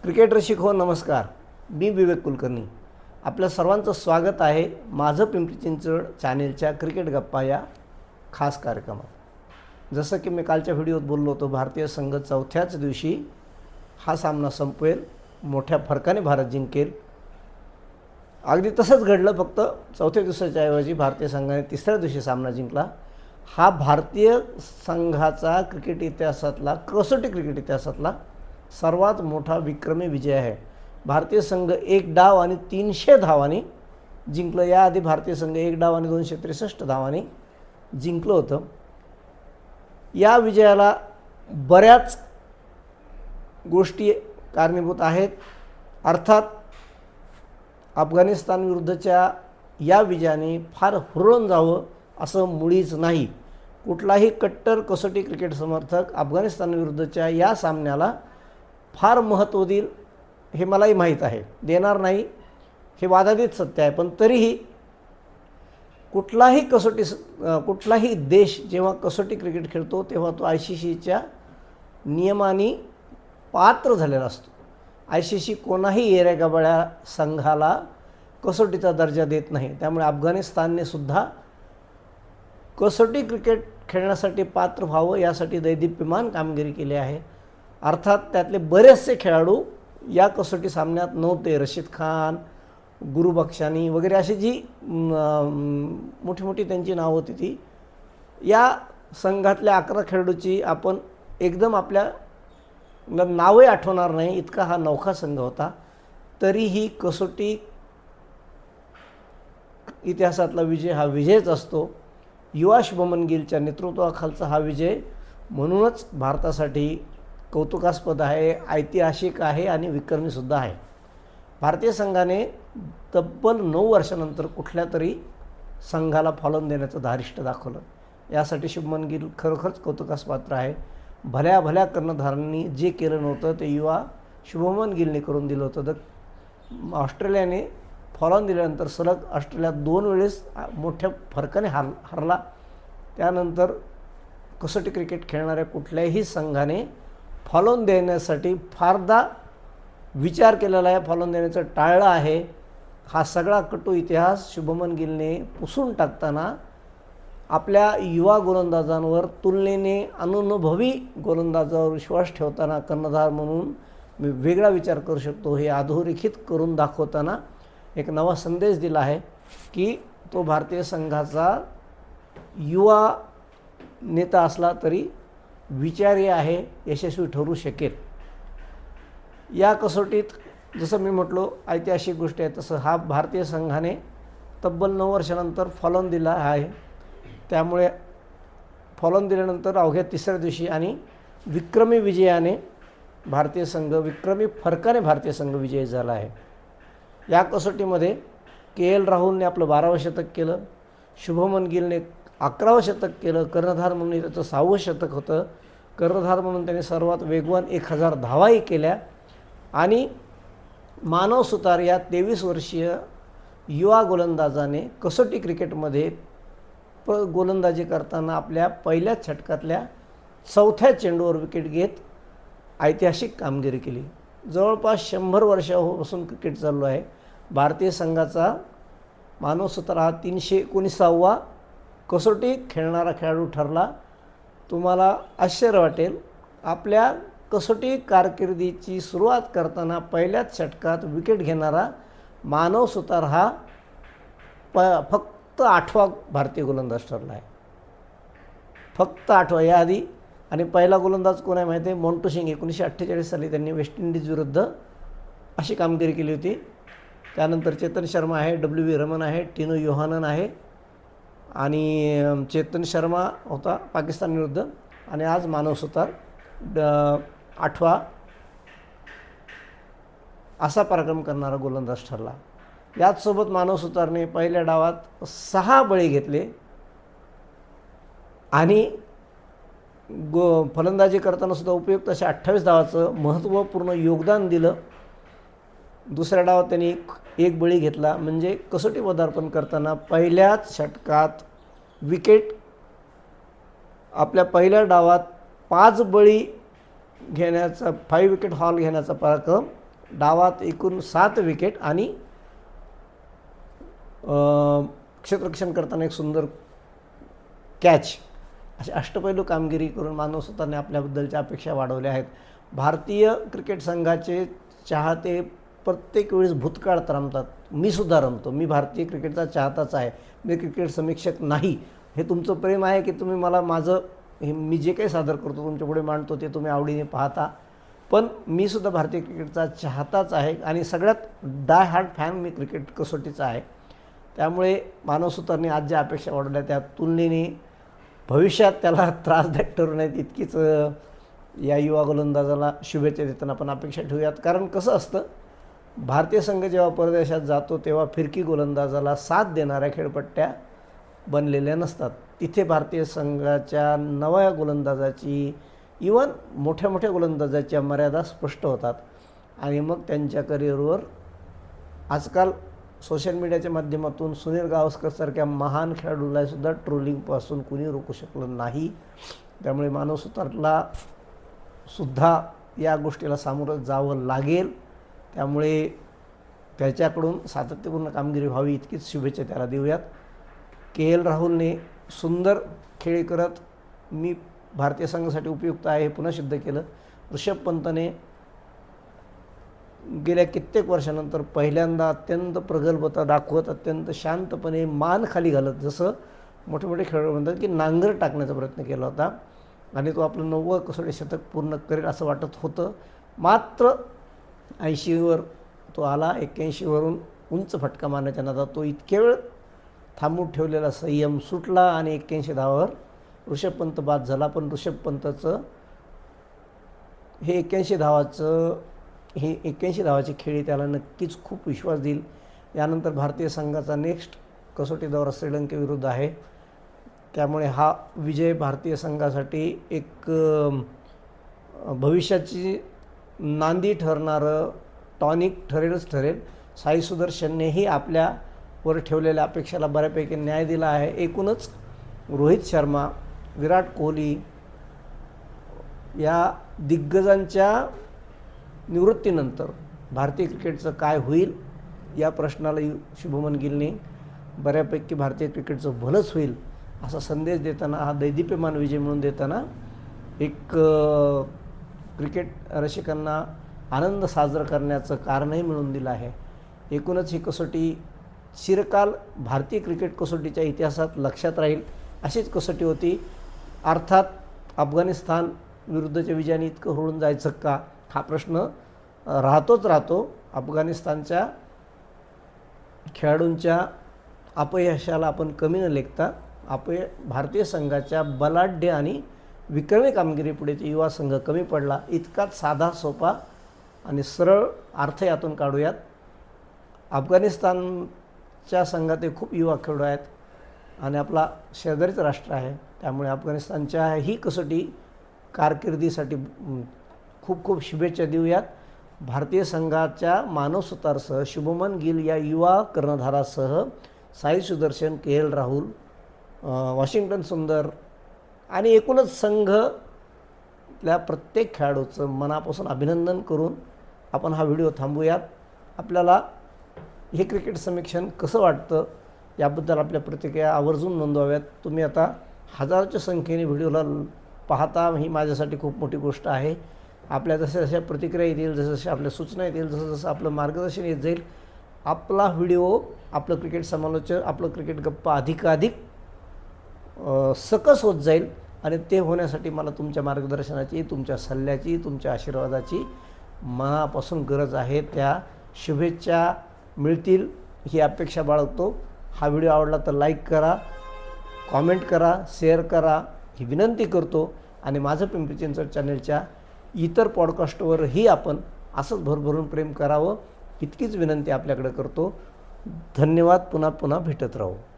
Cricket रसिक हो नमस्कार. मी विवेक कुलकर्णी. आपल्या सर्वांचं स्वागत आहे माझं पिंपरी चिंचवड चॅनेलच्या क्रिकेट गप्पा या खास कार्यक्रमात. जसं की मी कालच्या व्हिडिओत बोललो होतो, भारतीय संघ चौथ्याच दिवशी हा सामना संपवेल, मोठ्या फरकाने भारत जिंकेल. अगदी तसंच घडलं, फक्त चौथ्या दिवसाच्या ऐवजी भारतीय संघाने तिसऱ्या दिवशी सामना जिंकला. हा भारतीय संघाचा क्रिकेट इतिहासातला, कसोटी क्रिकेट इतिहासातला सर्वात मोठा विक्रमी विजय आहे. भारतीय संघ 1 डाव आणि 300 धावांनी जिंकलं. याआधी भारतीय संघ 1 डाव आणि 263 धावांनी जिंकलं होतं. या विजयाला बऱ्याच गोष्टी कारणीभूत आहेत. अर्थात अफगाणिस्तान विरुद्धच्या या विजयाने फार हुरळून जावं असं मुळीच नाही. कुठलाही कट्टर कसोटी क्रिकेट समर्थक अफगाणिस्तान विरुद्धच्या या सामन्याला फार महत्त्व देईल हे मलाही माहीत आहे. देणार नाही हे वादातीत सत्य आहे. पण तरीही कुठलाही देश जेव्हा कसोटी क्रिकेट खेळतो तेव्हा तो ICCच्या नियमांनी पात्र झालेला असतो. ICC कोणाही येऱ्यागबाळ्या संघाला कसोटीचा दर्जा देत नाही. त्यामुळे अफगाणिस्तानने सुद्धा कसोटी क्रिकेट खेळण्यासाठी पात्र व्हावं यासाठी दैदिप्यमान कामगिरी केली आहे. अर्थात त्यातले बरेचसे खेळाडू या कसोटी सामन्यात नव्हते. रशीद खान, गुरुबक्षानी वगैरे अशी जी मोठी मोठी त्यांची नावं होती, ती या संघातल्या 11 खेळाडूची आपण एकदम आपल्या नावही आठवणार नाही इतका हा नौखा संघ होता. तरीही कसोटी इतिहासातला विजय हा विजयच असतो. युवा शुभमन गिलच्या नेतृत्वाखालचा हा विजय म्हणूनच भारतासाठी कौतुकास्पद आहे, ऐतिहासिक आहे आणि विक्रमीसुद्धा आहे. भारतीय संघाने तब्बल 9 वर्षानंतर कुठल्या तरी संघाला फॉलोन देण्याचं धारिष्ट दाखवलं. यासाठी शुभमन गिल खरोखरच कौतुकास पात्र आहे. भल्या भल्या कर्णधारांनी जे केलं नव्हतं ते युवा शुभमन गिलने करून दिलं होतं. तर ऑस्ट्रेलियाने फॉलोन दिल्यानंतर सलग ऑस्ट्रेलिया 2 वेळेस मोठ्या फरकाने हरला. त्यानंतर कसोटी क्रिकेट खेळणाऱ्या कुठल्याही संघाने फॉलोन देण्यासाठी फारदा विचार केलेला आहे, फॉलोन देण्याचं टाळलं आहे. हा सगळा कटू इतिहास शुभमन गिलने पुसून टाकताना आपल्या युवा गोलंदाजांवर, तुलनेने अनुभवी गोलंदाजावर विश्वास ठेवताना कर्णधार म्हणून मी वेगळा विचार करू शकतो हे अधोरेखित करून दाखवताना एक नवा संदेश दिला आहे की तो भारतीय संघाचा युवा नेता असला तरी विचारी आहे, यशस्वी ठरू शकेल. या कसोटीत जसं मी म्हटलो ऐतिहासिक गोष्टी आहे, तसं हा भारतीय संघाने तब्बल 9 वर्षानंतर फॉलोन दिला आहे. त्यामुळे फॉलोन दिल्यानंतर अवघ्या तिसऱ्या दिवशी आणि विक्रमी विजयाने विक्रमी फरकाने भारतीय संघ विजयी झाला आहे. या कसोटीमध्ये KL राहुलने आपलं 12वं शतक केलं, शुभमन गिलने 11वं शतक केलं. कर्णधार म्हणून त्याचं 6वं शतक होतं. कर्णधार म्हणून त्याने सर्वात वेगवान 1000 धावाही केल्या. आणि मानव सुतार या 23 वर्षीय युवा गोलंदाजाने कसोटी क्रिकेटमध्ये गोलंदाजी करताना आपल्या पहिल्याच षटकातल्या 4थ्या चेंडूवर विकेट घेत ऐतिहासिक कामगिरी केली. जवळपास 100 वर्षापासून क्रिकेट चालू आहे. भारतीय संघाचा मानव सुतार हा 319वा कसोटी खेळणारा खेळाडू ठरला. तुम्हाला आश्चर्य वाटेल, आपल्या कसोटी कारकिर्दीची सुरुवात करताना पहिल्याच षटकात विकेट घेणारा मानव सुतार हा फक्त 8वा भारतीय गोलंदाज ठरला आहे. फक्त 8वा. याआधी आणि पहिला गोलंदाज कोण आहे माहिती आहे? मोंटू सिंग. 1948 साली त्यांनी वेस्ट इंडिज विरुद्ध अशी कामगिरी केली होती. त्यानंतर चेतन शर्मा आहे, WV रमन आहे, टिनो योहानन आहे आणि चेतन शर्मा होता पाकिस्तान विरुद्ध. आणि आज मानव सुतार 8वा असा पराक्रम करणारा गोलंदाज ठरला. याचसोबत मानव सुतारने पहिल्या डावात 6 बळी घेतले आणि फलंदाजी करताना सुद्धा उपयुक्त अशा 28 धावाचं महत्त्वपूर्ण योगदान दिलं. दुसऱ्या डावात त्यांनी 1 बळी घेतला. म्हणजे कसोटी पदार्पण करताना पहिल्याच षटकात विकेट, आपल्या पहिल्या डावात 5 बळी घेण्याचा 5 विकेट हॉल घेण्याचा पराक्रम डावात एकूण 7 विकेट आणि क्षेत्ररक्षण करताना एक सुंदर कॅच, अशी अष्टपैलू कामगिरी करून मानव सुतारने आपल्याबद्दलच्या अपेक्षा वाढवल्या आहेत. भारतीय क्रिकेट संघाचे चाहते प्रत्येक वेळेस भूतकाळात रमतात. मी सुद्धा रमतो. मी भारतीय क्रिकेटचा चाहताच आहे. मी क्रिकेट समीक्षक नाही. हे तुमचं प्रेम आहे की तुम्ही मला माझं मी जे काही सादर करतो तुमच्यापुढे मांडतो ते तुम्ही आवडीने पाहता. पण मी सुद्धा भारतीय क्रिकेटचा चाहताच आहे आणि सगळ्यात डाय हार्ड फॅन मी क्रिकेट कसोटीचा आहे. त्यामुळे मानव सुतारने आज ज्या अपेक्षा वाढवल्या त्या तुलनेने भविष्यात त्याला त्रासदायक ठरू नयेत इतकीच या युवा गोलंदाजाला शुभेच्छा देताना आपण अपेक्षा ठेवूयात. कारण कसं असतं, भारतीय संघ जेव्हा परदेशात जातो तेव्हा फिरकी गोलंदाजाला साथ देणाऱ्या खेळपट्ट्या बनलेल्या नसतात. तिथे भारतीय संघाच्या नव्या गोलंदाजाची इवन मोठ्या मोठ्या गोलंदाजाच्या मर्यादा स्पष्ट होतात आणि मग त्यांच्या करिअरवर आजकाल सोशल मीडियाच्या माध्यमातून सुनील गावस्करसारख्या महान खेळाडूलासुद्धा ट्रोलिंगपासून कुणी रोखू शकलं नाही. त्यामुळे मानव सुतारला सुद्धा या गोष्टीला सामोरं जावं लागेल. त्यामुळे त्याच्याकडून सातत्यपूर्ण कामगिरी व्हावी इतकीच शुभेच्छा त्याला देऊयात. KL राहुलने सुंदर खेळी करत मी भारतीय संघासाठी उपयुक्त आहे हे पुन्हा सिद्ध केलं. ऋषभ पंतने गेल्या कित्येक वर्षानंतर पहिल्यांदा अत्यंत प्रगल्भता दाखवत अत्यंत शांतपणे मान खाली घालत, जसं मोठे मोठे खेळाडू म्हणतात की नांगर टाकण्याचा प्रयत्न केला होता आणि तो आपलं 90 कसोटी शतक पूर्ण करेल असं वाटत होतं. मात्र 80वर तो आला. 81वरून उंच फटका मारण्याच्या नादात तो इतके वेळ थांबून ठेवलेला संयम सुटला आणि 81 धावावर ऋषभ पंत बाद झाला. पण ऋषभ पंतचं हे 81 धावाची खेळी त्याला नक्कीच खूप विश्वास देईल. यानंतर भारतीय संघाचा नेक्स्ट कसोटी दौरा श्रीलंकेविरुद्ध आहे. त्यामुळे हा विजय भारतीय संघासाठी एक भविष्याची नांदी ठरणारं टॉनिक ठरेल. साई सुदर्शननेही आपल्यावर ठेवलेल्या अपेक्षेला बऱ्यापैकी न्याय दिला आहे. एकूणच रोहित शर्मा, विराट कोहली या दिग्गजांच्या निवृत्तीनंतर भारतीय क्रिकेटचं काय होईल या प्रश्नाला शुभमन गिलने बऱ्यापैकी भारतीय क्रिकेटचं भलंच होईल असा संदेश देताना, हा दैदिप्यमान विजय म्हणून देताना एक क्रिकेट रसिकांना आनंद साजरा करण्याचं कारणही मिळवून दिलं आहे. एकूणच ही कसोटी चिरकाल भारतीय क्रिकेट कसोटीच्या इतिहासात लक्षात राहील अशीच कसोटी होती. अर्थात अफगाणिस्तान विरुद्धच्या विजयाने इतकं होऊन जायचं का हा प्रश्न राहतो. अफगाणिस्तानच्या खेळाडूंच्या अपयशाला आपण कमी न लेखता भारतीय संघाच्या बलाढ्य आणि विक्रमी कामगिरीपुढे ते युवा संघ कमी पडला इतकाच साधा सोपा आणि सरळ अर्थ यातून काढूयात. अफगाणिस्तानच्या संघात खूप युवा खेळाडू आहेत आणि आपला शेजारीच राष्ट्र आहे. त्यामुळे अफगाणिस्तानच्या ही कसोटी कारकिर्दीसाठी खूप खूप शुभेच्छा देऊयात. भारतीय संघाच्या मानव सुतारसह शुभमन गिल या युवा कर्णधारासह साई सुदर्शन, KL राहुल, वॉशिंग्टन सुंदर आणि एकूणच संघातल्या प्रत्येक खेळाडूचं मनापासून अभिनंदन करून आपण हा व्हिडिओ थांबूयात. आपल्याला हे क्रिकेट समीक्षण कसं वाटतं याबद्दल आपल्या प्रतिक्रिया आवर्जून नोंदवाव्यात. तुम्ही आता हजारोच्या संख्येने व्हिडिओला पाहता, ही माझ्यासाठी खूप मोठी गोष्ट आहे. आपल्या जशा प्रतिक्रिया येतील, जसं आपल्या सूचना येतील, जसं आपलं मार्गदर्शन येत जाईल, आपला व्हिडिओ, आपलं क्रिकेट समालोचन, आपलं क्रिकेट गप्पा अधिकाधिक सकस होत जाईल. आणि ते होण्यासाठी मला तुमच्या मार्गदर्शनाची, तुमच्या सल्ल्याची, तुमच्या आशीर्वादाची मनापासून गरज आहे. त्या शुभेच्छा मिळतील ही अपेक्षा बाळगतो. हा व्हिडिओ आवडला तर लाईक करा, कॉमेंट करा, शेअर करा ही विनंती करतो. आणि माझं पिंपरी चिंचवड चॅनलच्या इतर पॉडकास्टवरही आपण असंच भरभरून प्रेम करावं इतकीच विनंती आपल्याकडे करतो. धन्यवाद. पुन्हा भेटत राहू.